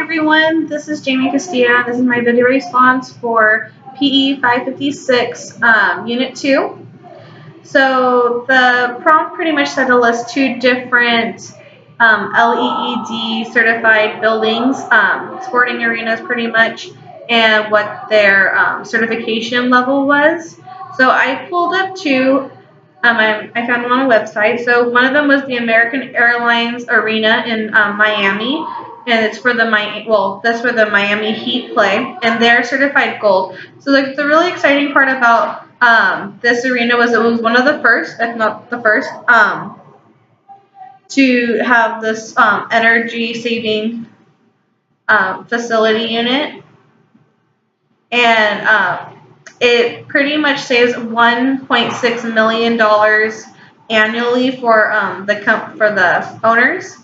everyone, this is Jamie Castillo. This is my video response for PE 556, Unit 2. So the prompt pretty much said to list two different LEED certified buildings, sporting arenas pretty much, and what their certification level was. So I pulled up two. I found them on a website. So one of them was the American Airlines Arena in Miami, and it's for that's where the Miami Heat play, and they're certified gold. So the really exciting part about this arena was it was one of the first, if not the first, to have this energy saving facility unit, and it pretty much saves $1.6 million annually for the owners.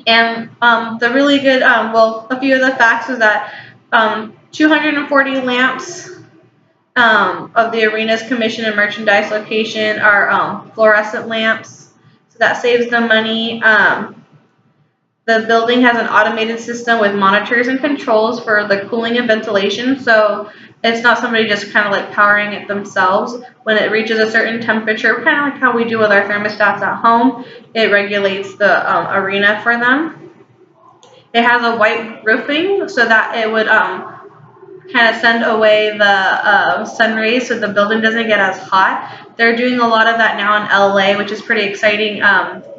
And the really good, a few of the facts was that 240 lamps of the arena's commission and merchandise location are fluorescent lamps, so that saves them money. The building has an automated system with monitors and controls for the cooling and ventilation, so it's not somebody just kind of like powering it themselves. When it reaches a certain temperature, kind of like how we do with our thermostats at home, it regulates the arena for them. It has a white roofing so that it would kind of send away the sun rays so the building doesn't get as hot. They're doing a lot of that now in LA, which is pretty exciting.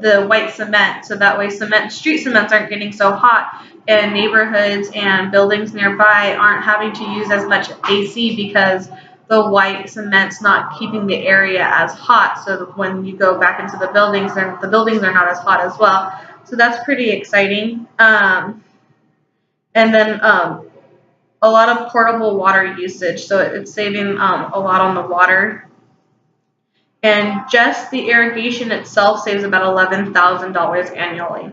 The white cement, so that way street cements aren't getting so hot, and neighborhoods and buildings nearby aren't having to use as much AC because the white cement's not keeping the area as hot. So when you go back into the buildings are not as hot as well. So that's pretty exciting. And then a lot of portable water usage, so it's saving a lot on the water. And just the irrigation itself saves about $11,000 annually.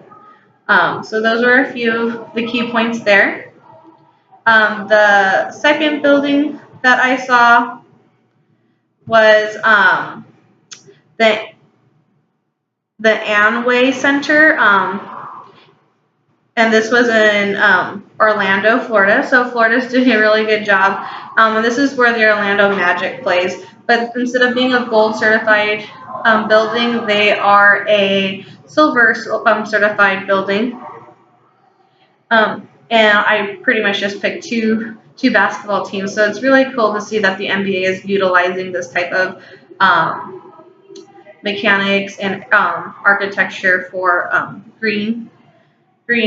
So those were a few of the key points there. The second building that I saw was the Amway Center, and this was in Orlando, Florida. So Florida's doing a really good job. And this is where the Orlando Magic plays. But instead of being a gold certified building, they are a silver certified building. And I pretty much just picked two basketball teams. So it's really cool to see that the NBA is utilizing this type of mechanics and architecture for green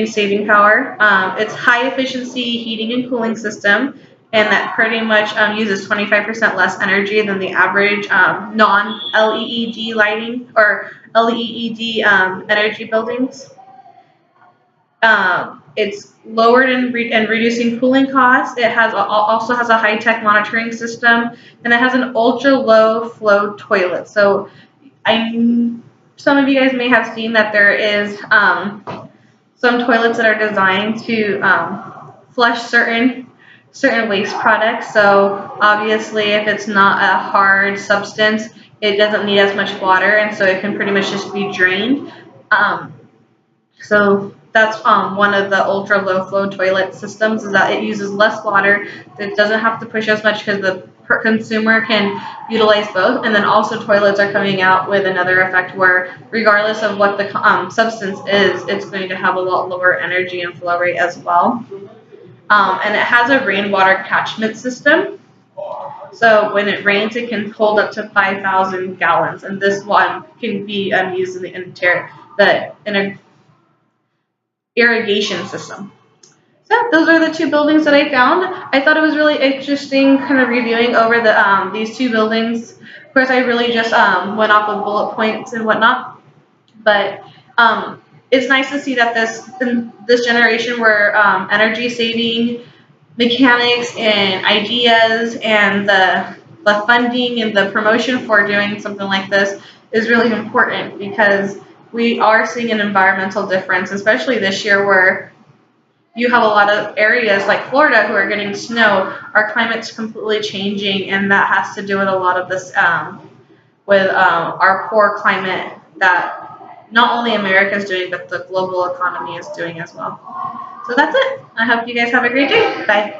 saving power. It's high efficiency heating and cooling system, and that pretty much uses 25% less energy than the average non-LEED lighting or LEED energy buildings. It's lowered in reducing cooling costs. It also has a high-tech monitoring system, and it has an ultra-low flow toilet. So some of you guys may have seen that there is some toilets that are designed to flush certain waste products. So obviously, if it's not a hard substance, it doesn't need as much water, and so it can pretty much just be drained. So that's one of the ultra low flow toilet systems, is that it uses less water. It doesn't have to push as much because the consumer can utilize both. And then also toilets are coming out with another effect where regardless of what the substance is, it's going to have a lot lower energy and flow rate as well. And it has a rainwater catchment system. So when it rains, it can hold up to 5,000 gallons. And this one can be used in the irrigation system. So those are the two buildings that I found. I thought it was really interesting kind of reviewing over these two buildings. Of course, I really just went off of bullet points and whatnot. But it's nice to see that this generation where energy saving mechanics and ideas and the funding and the promotion for doing something like this is really important, because we are seeing an environmental difference, especially this year where you have a lot of areas like Florida who are getting snow. Our climate's completely changing, and that has to do with a lot of this, with our poor climate that not only America is doing, but the global economy is doing as well. So that's it. I hope you guys have a great day. Bye.